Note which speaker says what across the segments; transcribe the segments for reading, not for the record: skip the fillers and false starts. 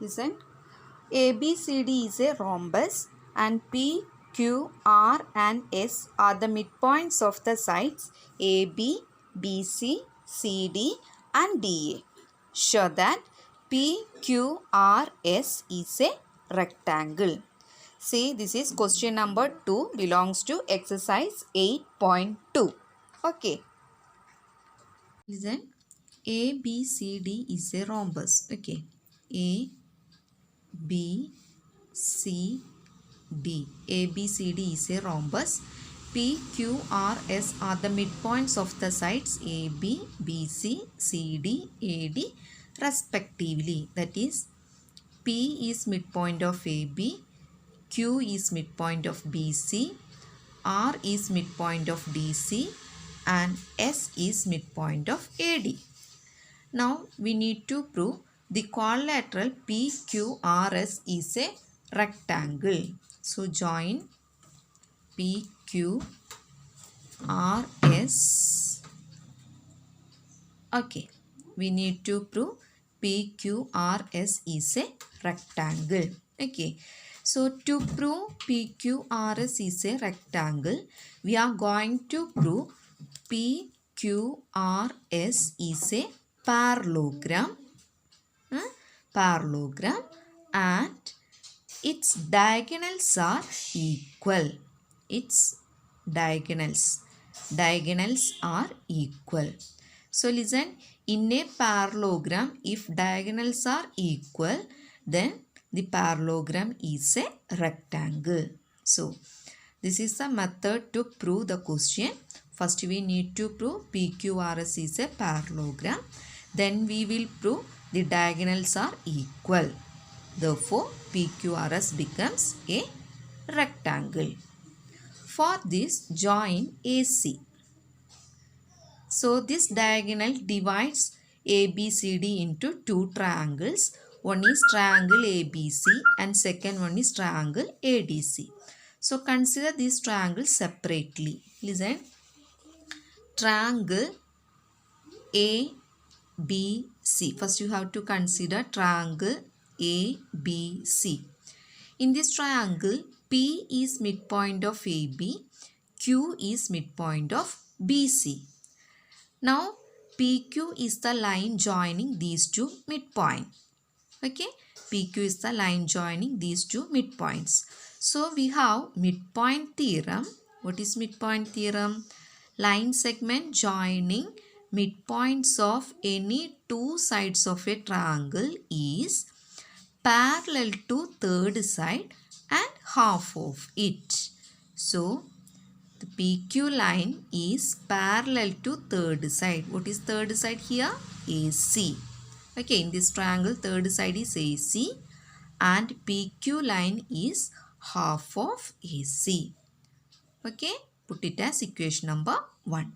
Speaker 1: Listen. ABCD is a rhombus and P, Q, R and S are the midpoints of the sides AB, BC, CD and DA. Show that PQRS is a rectangle. See, this is question number 2 belongs to exercise 8.2. Okay. Listen. ABCD is a rhombus. Okay. A, B, C, D. ABCD is a rhombus. P, Q, R, S are the midpoints of the sides AB, BC, CD, AD respectively. That is, P is midpoint of AB, Q is midpoint of BC, R is midpoint of DC and S is midpoint of AD. Now we need to prove the quadrilateral PQRS is a rectangle. So join PQRS. Okay, we need to prove PQRS is a rectangle. Okay, so to prove PQRS is a rectangle, we are going to prove PQRS is a parallelogram. Parallelogram and its diagonals are equal. Its diagonals are equal. So listen, in a parallelogram, if diagonals are equal, then the parallelogram is a rectangle. So this is the method to prove the question. First we need to prove PQRS is a parallelogram. Then we will prove the diagonals are equal. Therefore, PQRS becomes a rectangle. For this, join AC. So, this diagonal divides ABCD into two triangles. One is triangle ABC and second one is triangle ADC. So, consider these triangles separately. Listen. Triangle ABC. First, you have to consider triangle ABC. In this triangle, P is midpoint of AB, Q is midpoint of BC. Now, PQ is the line joining these two midpoints. Okay, PQ is the line joining these two midpoints. So, we have midpoint theorem. What is midpoint theorem? Line segment joining midpoints of any two sides of a triangle is parallel to third side and half of it. So, the PQ line is parallel to third side. What is third side here? AC. Okay, in this triangle, third side is AC and PQ line is half of AC. Okay, put it as equation number 1.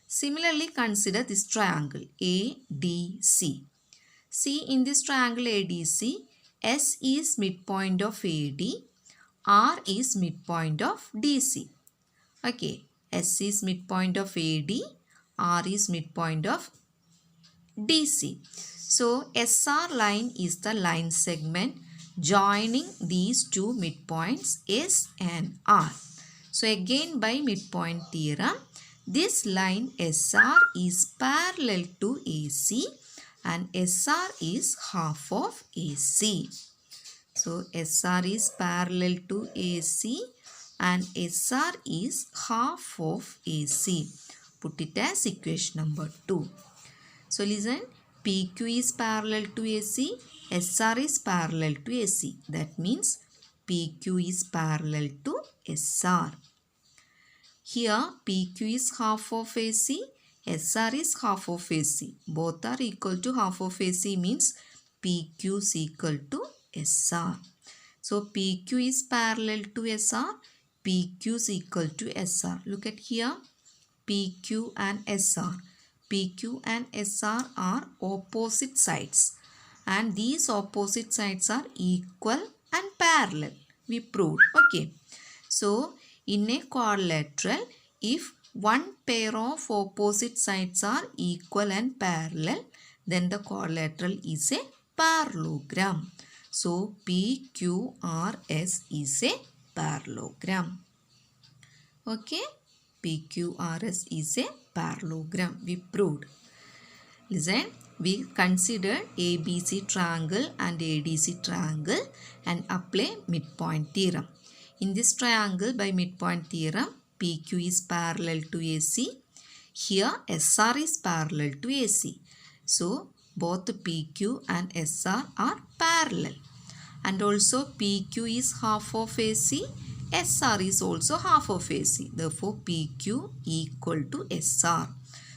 Speaker 1: Similarly, consider this triangle ADC. See, in this triangle ADC, S is midpoint of AD, R is midpoint of DC. Okay, S is midpoint of AD, R is midpoint of DC. So, SR line is the line segment joining these two midpoints S and R. So, again by midpoint theorem, this line SR is parallel to AC and SR is half of AC. So, SR is parallel to AC and SR is half of AC. Put it as equation number 2. So, listen, PQ is parallel to AC, SR is parallel to AC. That means PQ is parallel to SR. Here PQ is half of AC, SR is half of AC. Both are equal to half of AC means PQ is equal to SR. So PQ is parallel to SR, PQ is equal to SR. Look at here, PQ and SR. PQ and SR are opposite sides and these opposite sides are equal and parallel. We proved. Okay. So, in a quadrilateral, if one pair of opposite sides are equal and parallel, then the quadrilateral is a parallelogram. So PQRS is a parallelogram. Okay, PQRS is a parallelogram. We proved. Listen, we considered ABC triangle and ADC triangle and apply midpoint theorem. In this triangle by midpoint theorem, PQ is parallel to AC. Here SR is parallel to AC. So both PQ and SR are parallel. And also PQ is half of AC. SR is also half of AC. Therefore PQ equal to SR.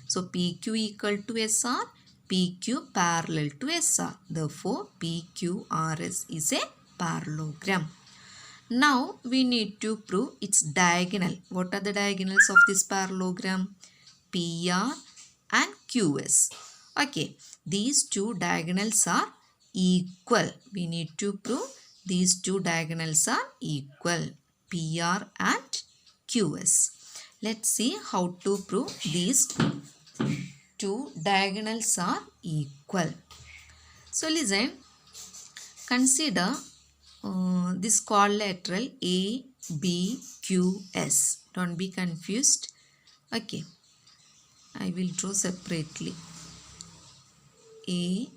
Speaker 1: So PQ equal to SR, PQ parallel to SR. Therefore PQRS is a parallelogram. Now we need to prove its diagonal. What are the diagonals of this parallelogram? PR and QS. Okay, these two diagonals are equal. We need to prove these two diagonals are equal. PR and QS. Let's see how to prove these two diagonals are equal. So listen, consider this quadrilateral ABQS. Don't be confused. Okay, I will draw separately. A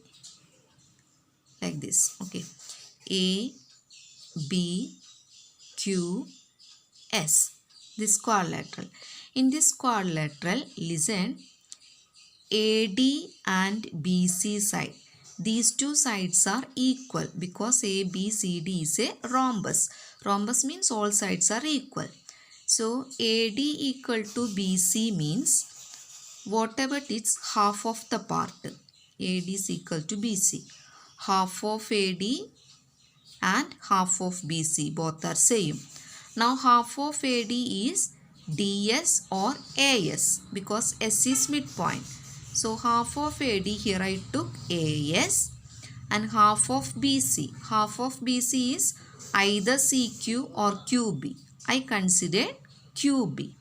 Speaker 1: like this. Okay, A, B, Q, S. This quadrilateral. In this quadrilateral, listen, AD and BC side. These two sides are equal because ABCD is a rhombus. Rhombus means all sides are equal. So AD equal to BC means whatever it's half of the part. AD is equal to BC. Half of AD and half of BC both are same. Now half of AD is DS or AS because S is midpoint. So half of AD here I took AS and half of BC. Half of BC is either CQ or QB. I considered QB.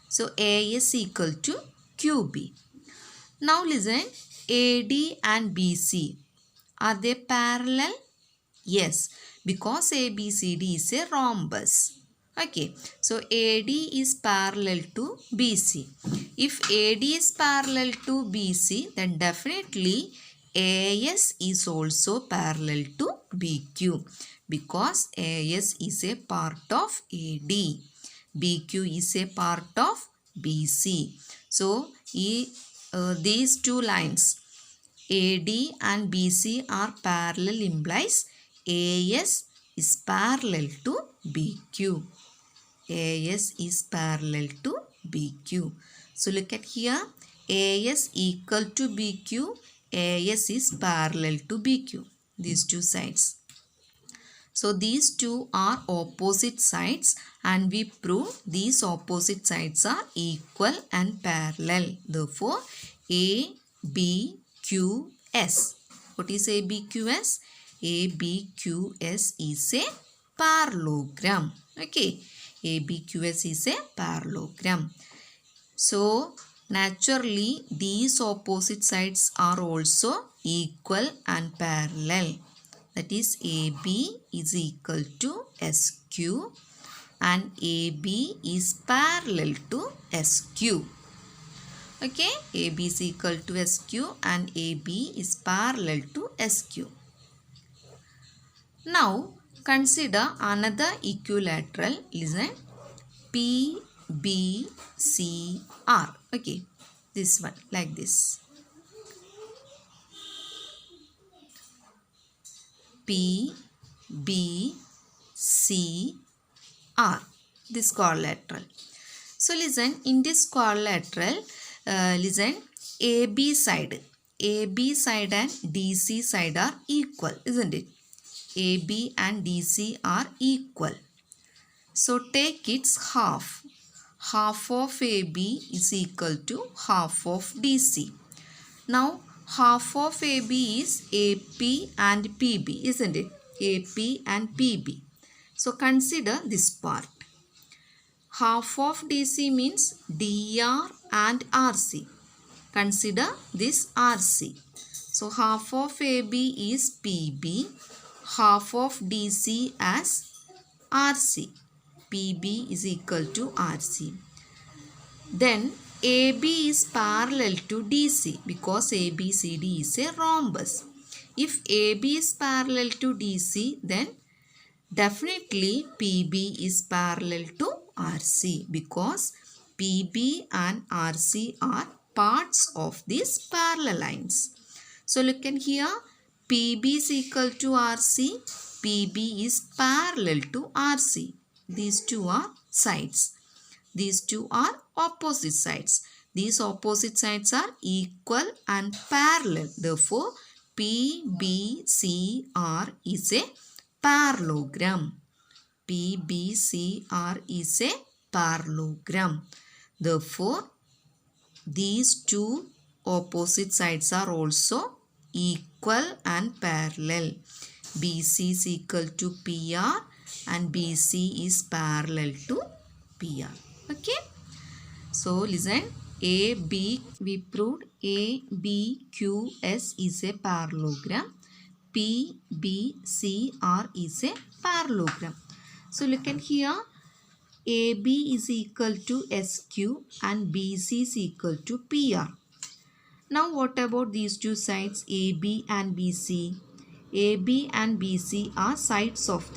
Speaker 1: So AS equal to QB. Now listen, AD and BC. Are they parallel? Yes, because ABCD is a rhombus. Okay, so AD is parallel to BC. If AD is parallel to BC, then definitely AS is also parallel to BQ because AS is a part of AD. BQ is a part of BC. So, these two lines AD and BC are parallel implies AS is parallel to BQ. AS is parallel to BQ. So look at here. AS equal to BQ. AS is parallel to BQ. These two sides. So these two are opposite sides and we prove these opposite sides are equal and parallel. Therefore, ABQS. What is ABQS? ABQS is a parallelogram. Okay. ABQS is a parallelogram. So, naturally, these opposite sides are also equal and parallel. That is, AB is equal to SQ and AB is parallel to SQ. Okay, AB is equal to SQ and AB is parallel to SQ. Now, consider another equilateral. Listen, PBCR. Okay, this one like this. PBCR. This quadrilateral. So listen, in this quadrilateral, listen, AB side and DC side are equal, isn't it? AB and DC are equal. So take its half. Half of AB is equal to half of DC. Now half of AB is AP and PB, isn't it? AP and PB. So consider this part. Half of DC means DR and RC. Consider this RC. So half of AB is PB. half of DC as RC. PB is equal to RC. Then AB is parallel to DC because ABCD is a rhombus. If AB is parallel to DC, then definitely PB is parallel to RC because PB and RC are parts of these parallel lines. So look at here, PB is equal to RC, PB is parallel to RC. These two are sides. These two are opposite sides. These opposite sides are equal and parallel. Therefore, PBCR is a parallelogram. PBCR is a parallelogram. Therefore, these two opposite sides are also equal and parallel. BC is equal to PR and BC is parallel to PR. Okay. So listen, AB, we proved ABQS is a parallelogram. PBCR is a parallelogram. So look at here, AB is equal to SQ and BC is equal to PR. Now what about these two sides AB and BC? AB and BC are sides of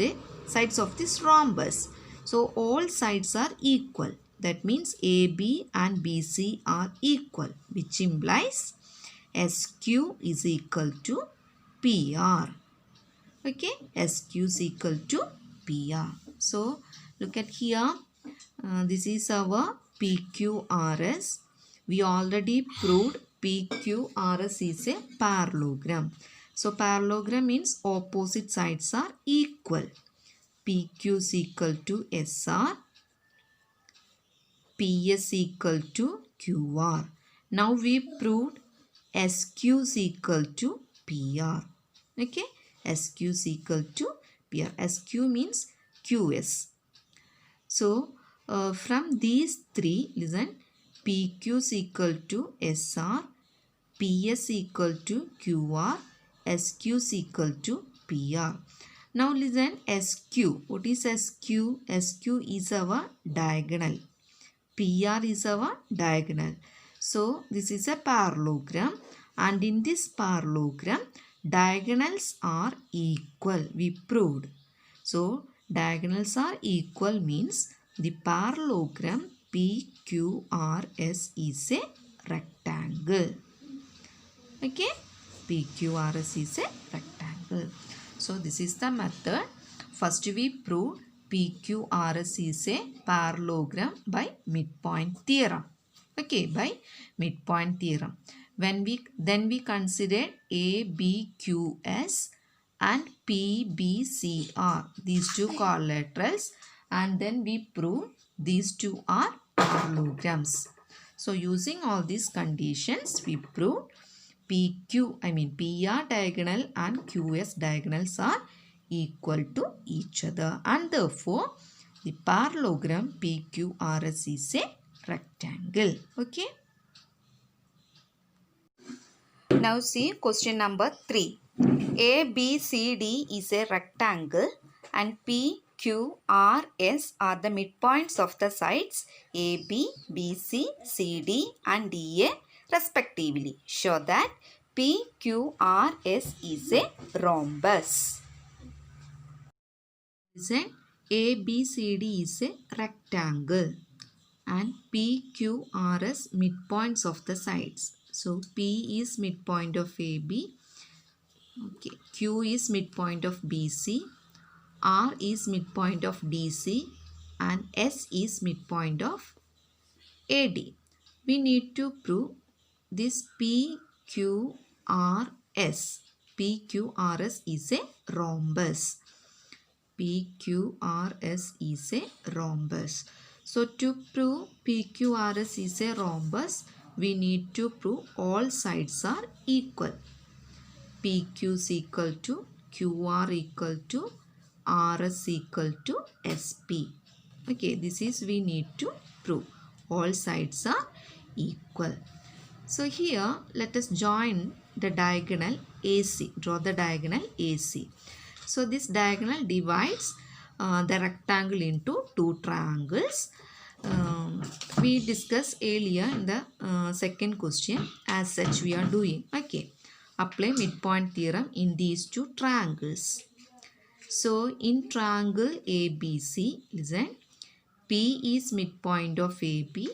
Speaker 1: this rhombus. So all sides are equal. That means AB and BC are equal, which implies SQ is equal to PR. Okay, SQ is equal to PR. So look at here. This is our PQRS. We already proved PQRS is a parallelogram. So parallelogram means opposite sides are equal. PQ is equal to SR. PS equal to QR. Now we proved SQ is equal to PR. Okay. SQ is equal to PR. SQ means QS. So from these three, listen, PQ is equal to SR, PS equal to QR, SQ is equal to PR. Now listen, SQ. What is SQ? SQ is our diagonal. PR is our diagonal. So this is a parallelogram, and in this parallelogram, diagonals are equal. We proved. So diagonals are equal means the parallelogram PQRS is a rectangle. Okay, PQRS is a rectangle. So this is the method. First we proved PQRS is a parallelogram by midpoint theorem. Okay, by midpoint theorem. Then we considered ABQS and PBCR, these two quadrilaterals, and then we proved these two are parallelograms. So using all these conditions, we proved PR diagonal and QS diagonals are equal to each other, and therefore the parallelogram PQRS is a rectangle. Okay. Now see question number 3. ABCD is a rectangle and PQRS are the midpoints of the sides AB, BC, CD and DA respectively. Show that PQRS is a rhombus. Listen, ABCD is a rectangle and PQRS midpoints of the sides. So P is midpoint of AB, okay, Q is midpoint of BC, R is midpoint of DC and S is midpoint of AD. We need to prove this PQRS. PQRS is a rhombus. PQRS is a rhombus. So to prove PQRS is a rhombus, we need to prove all sides are equal. PQ is equal to QR equal to RS equal to SP. Okay, this is we need to prove. All sides are equal. So here let us join the diagonal AC. Draw the diagonal AC. So this diagonal divides the rectangle into two triangles. We discussed earlier in the second question. As such we are doing. Okay. Apply midpoint theorem in these two triangles. So in triangle ABC, listen, P is midpoint of AB,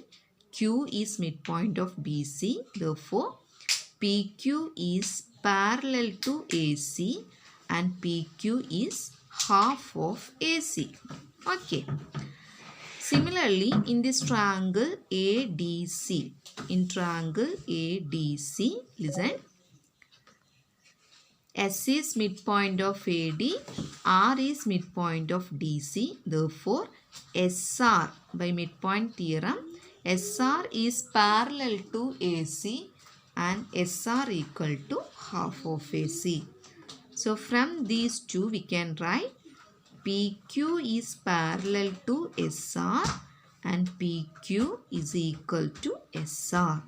Speaker 1: Q is midpoint of BC. Therefore, PQ is parallel to AC and PQ is half of AC. Okay. Similarly, in this triangle ADC, listen, S is midpoint of AD, R is midpoint of DC. Therefore, SR by midpoint theorem, SR is parallel to AC and SR equal to half of AC. So, from these two we can write PQ is parallel to SR and PQ is equal to SR.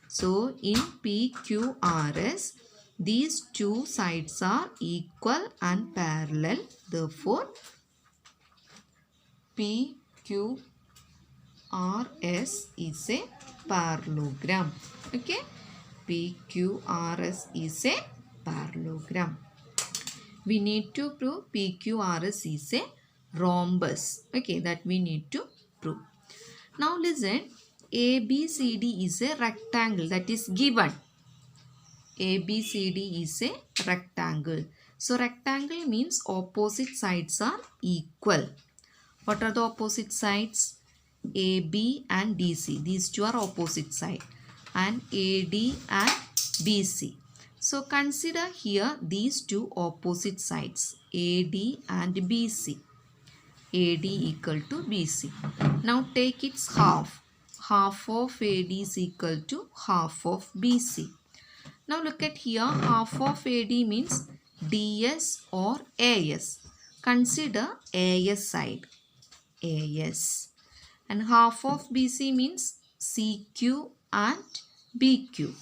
Speaker 1: So, in PQRS, these two sides are equal and parallel. Therefore, PQRS is a parallelogram. Okay. PQRS is a parallelogram. We need to prove PQRS is a rhombus. Okay, that we need to prove. Now listen, ABCD is a rectangle that is given. ABCD is a rectangle. So rectangle means opposite sides are equal. What are the opposite sides? AB and DC. These two are opposite side. And AD and BC. So consider here these two opposite sides. AD and BC. AD equal to BC. Now take its half. Half of AD is equal to half of BC. Now look at here, half of AD means DS or AS. Consider AS side, AS. And half of BC means CQ and BQ.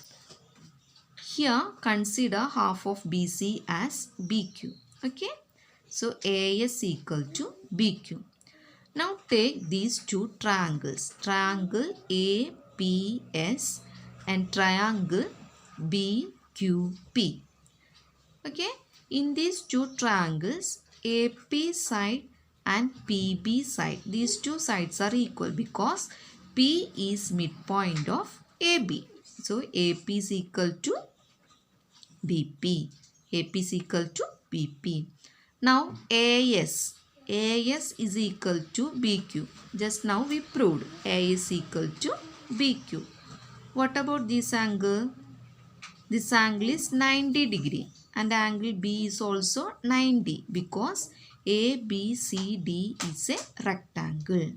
Speaker 1: Here consider half of BC as BQ. Okay. So AS equal to BQ. Now take these two triangles. Triangle APS and triangle BQP. Okay. In these two triangles, AP side and PB side, these two sides are equal because P is midpoint of AB. So AP is equal to BP. AP is equal to BP. Now AS is equal to BQ. Just now we proved A is equal to BQ. What about this angle? This angle is 90 degree and angle B is also 90 because ABCD is a rectangle.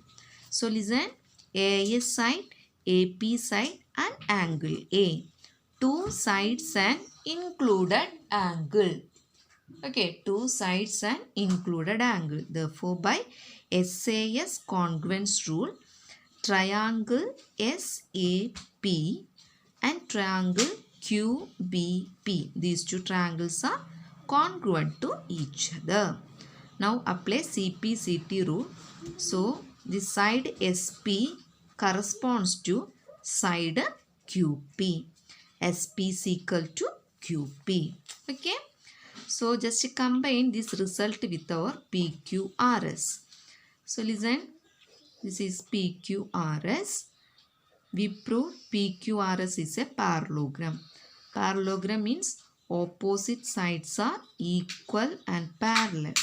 Speaker 1: So listen, AS side, AP side and angle A. Two sides and included angle. Okay, two sides and included angle. Therefore, by SAS congruence rule, triangle SAP and triangle QBP, these two triangles are congruent to each other. Now apply CP/CT rule. So this side SP corresponds to side QP. SP is equal to QP. Okay. So just combine this result with our PQRS. So listen, this is PQRS. We prove PQRS is a parallelogram. Parallelogram means opposite sides are equal and parallel.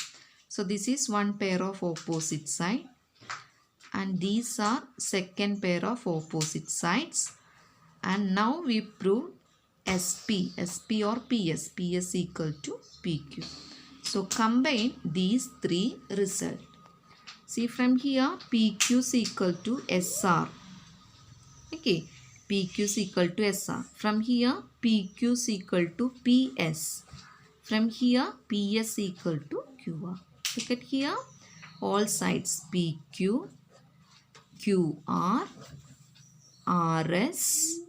Speaker 1: So this is one pair of opposite side and these are second pair of opposite sides. And now we prove SP or PS equal to PQ. So combine these three results. See from here PQ is equal to SR. Okay, PQ is equal to SR. From here PQ is equal to PS. From here PS equal to QR. Look at here, all sides PQ, QR, RS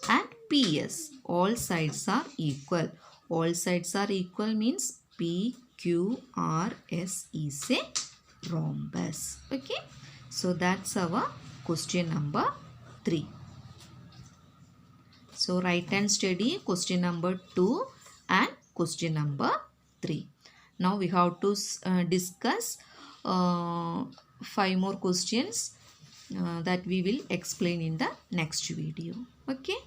Speaker 1: and PS. All sides are equal. All sides are equal means PQRS is a rhombus. Okay. So that's our question number 3. So write and study question number 2 and question number 3. Now we have to discuss 5 more questions that we will explain in the next video. Okay.